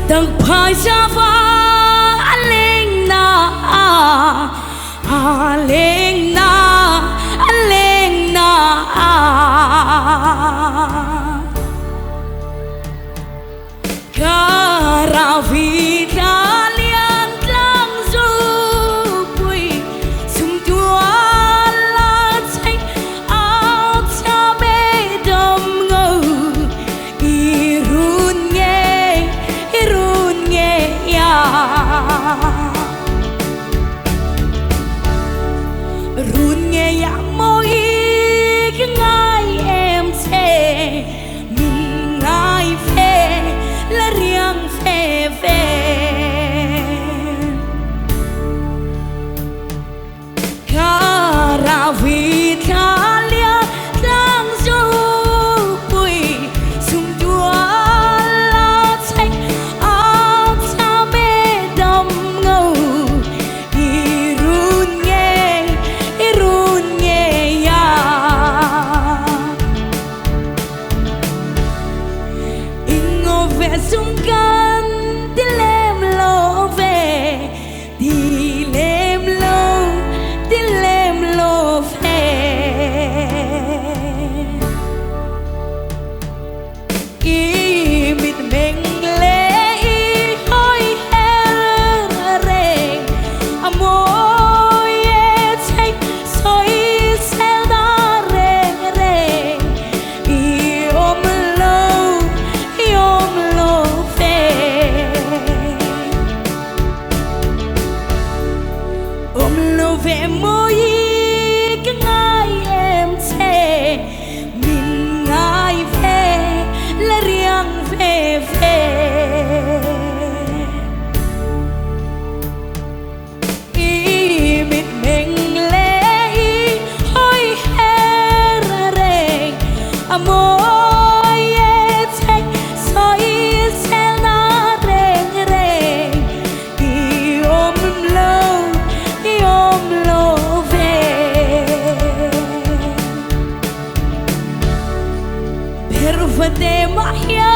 tầng phai xa pha lên na lên na Caravita lian lang du bui sum tua la chai ao cha be dom ngô irun nghe ya run nghe ya môi cái ngai em sẽ mình ngai phê là riêng phê phê Caravita lia đang du bui sum tua la chai ao cha be dom ngô irun nghe ya ingo ve sung gan đi lem lo về đi lem lo về y mịt mình lệ y hoi her reng amoi e chai soi sel da reng y ôm lo về ôm lo về môi cái ngai em sẽ mình ngai về là riêng về y mịt mình lệ y hoi her reng amoi e chai soi sel na reng y ôm lo về per vede mahia